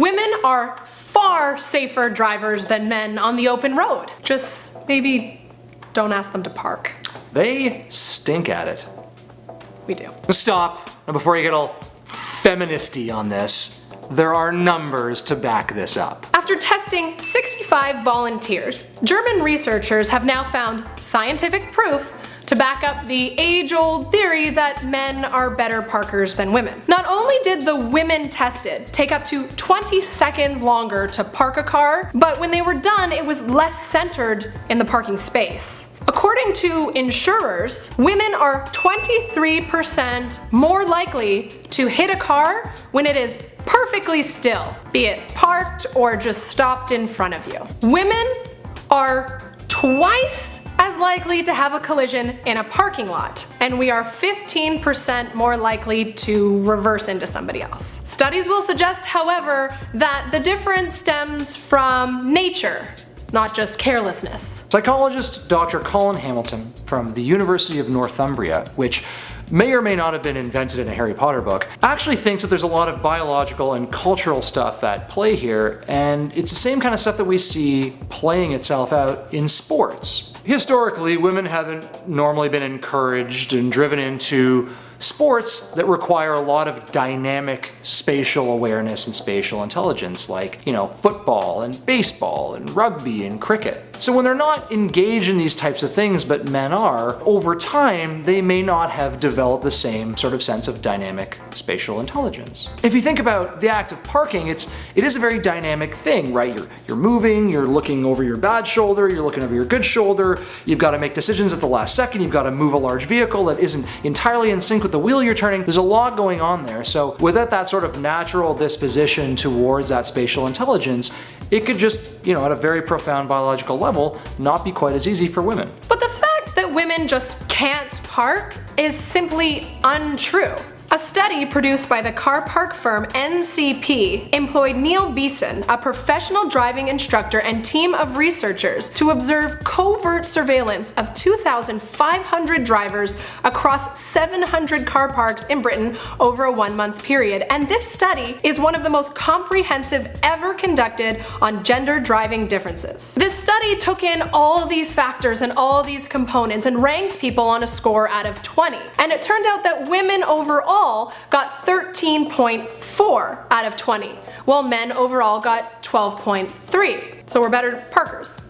Women are far safer drivers than men on the open road. Just maybe don't ask them to park. They stink at it. We do. Stop. Now before you get all feministy on this, there are numbers to back this up. After testing 65 volunteers, German researchers have now found scientific proof to back up the age-old theory that men are better parkers than women. Not only did the women tested take up to 20 seconds longer to park a car, but when they were done, it was less centered in the parking space. According to insurers, women are 23% more likely to hit a car when it is perfectly still, be it parked or just stopped in front of you. Women are twice as likely to have a collision in a parking lot, and we are 15% more likely to reverse into somebody else. Studies will suggest, however, that the difference stems from nature, not just carelessness. Psychologist Dr. Colin Hamilton from the University of Northumbria, which may or may not have been invented in a Harry Potter book, actually thinks that there's a lot of biological and cultural stuff at play here, and it's the same kind of stuff that we see playing itself out in sports. Historically, women haven't normally been encouraged and driven into sports that require a lot of dynamic spatial awareness and spatial intelligence, like, football and baseball and rugby and cricket. So when they're not engaged in these types of things, but men are, over time they may not have developed the same sort of sense of dynamic spatial intelligence. If you think about the act of parking, it is a very dynamic thing, right? You're moving, you're looking over your bad shoulder, you're looking over your good shoulder, you've got to make decisions at the last second, you've got to move a large vehicle that isn't entirely in sync with the wheel you're turning. There's a lot going on there. So without that sort of natural disposition towards that spatial intelligence, it could just, at a very profound biological level, not be quite as easy for women. But the fact that women just can't park is simply untrue. A study produced by the car park firm NCP employed Neil Beeson, a professional driving instructor and team of researchers, to observe covert surveillance of 2,500 drivers across 700 car parks in Britain over a 1-month period. And this study is one of the most comprehensive ever conducted on gender driving differences. This study took in all of these factors and all of these components and ranked people on a score out of 20. And it turned out that women overall got 13.4 out of 20, while men overall got 12.3. So we're better parkers.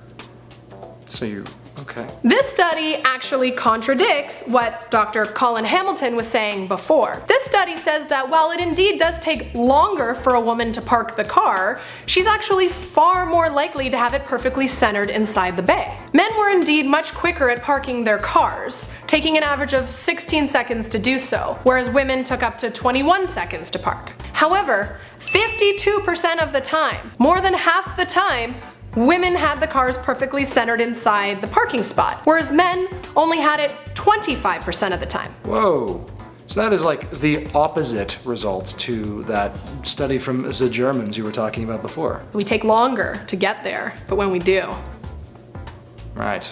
Okay. This study actually contradicts what Dr. Colin Hamilton was saying before. This study says that while it indeed does take longer for a woman to park the car, she's actually far more likely to have it perfectly centered inside the bay. Men were indeed much quicker at parking their cars, taking an average of 16 seconds to do so, whereas women took up to 21 seconds to park. However, 52% of the time, more than half the time, women had the cars perfectly centered inside the parking spot, whereas men only had it 25% of the time. Whoa. So that is like the opposite result to that study from the Germans you were talking about before. We take longer to get there, but when we do, right.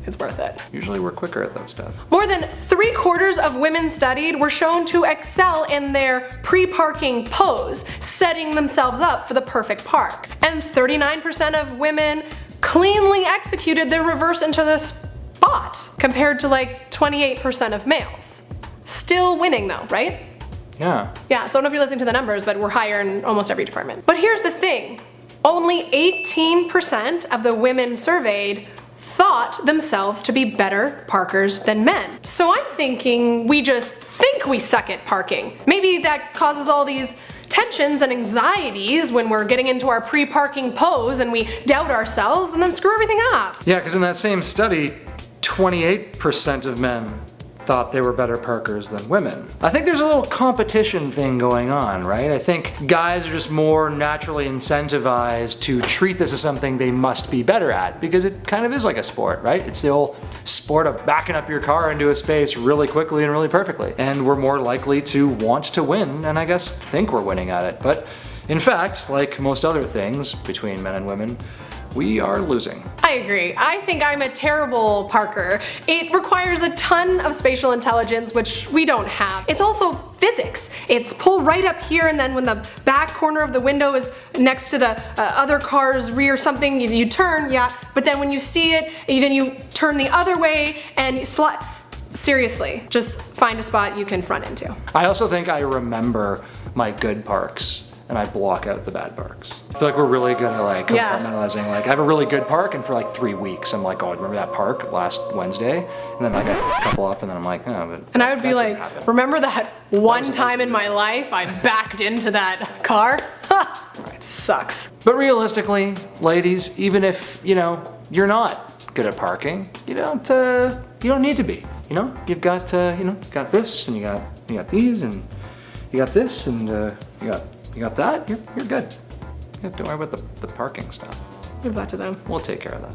It's worth it. Usually we're quicker at that stuff. More than 3/4 of women studied were shown to excel in their pre-parking pose, setting themselves up for the perfect park. And 39% of women cleanly executed their reverse into the spot, compared to like 28% of males. Still winning though, right? Yeah. Yeah, so I don't know if you're listening to the numbers, but we're higher in almost every department. But here's the thing. Only 18% of the women surveyed thought themselves to be better parkers than men. So I'm thinking we just think we suck at parking. Maybe that causes all these tensions and anxieties when we're getting into our pre-parking pose and we doubt ourselves and then screw everything up. Yeah, because in that same study, 28% of men thought they were better parkers than women. I think there's a little competition thing going on, right? I think guys are just more naturally incentivized to treat this as something they must be better at, because it kind of is like a sport, right? It's the old sport of backing up your car into a space really quickly and really perfectly. And we're more likely to want to win, and I guess think we're winning at it. But in fact, like most other things between men and women, we are losing. I agree. I think I'm a terrible parker. It requires a ton of spatial intelligence, which we don't have. It's also physics. It's pull right up here, and then when the back corner of the window is next to the other car's rear something, you turn, yeah, but then when you see it, then you turn the other way and you slide. Seriously, just find a spot you can front into. I also think I remember my good parks and I block out the bad parks. I feel like we're really good at like compartmentalizing. Like I have a really good park, and for like 3 weeks I'm like, oh, remember that park last Wednesday? And then I got a couple up, and then I'm like, no, but and I would be like, remember that one time in my life I backed into that car? It sucks. But realistically, ladies, even if you're not good at parking, you don't need to be. You've got got this, and you got these, and you got this, and you got that. You're good. Don't worry about the parking stuff. Leave that to them. We'll take care of that.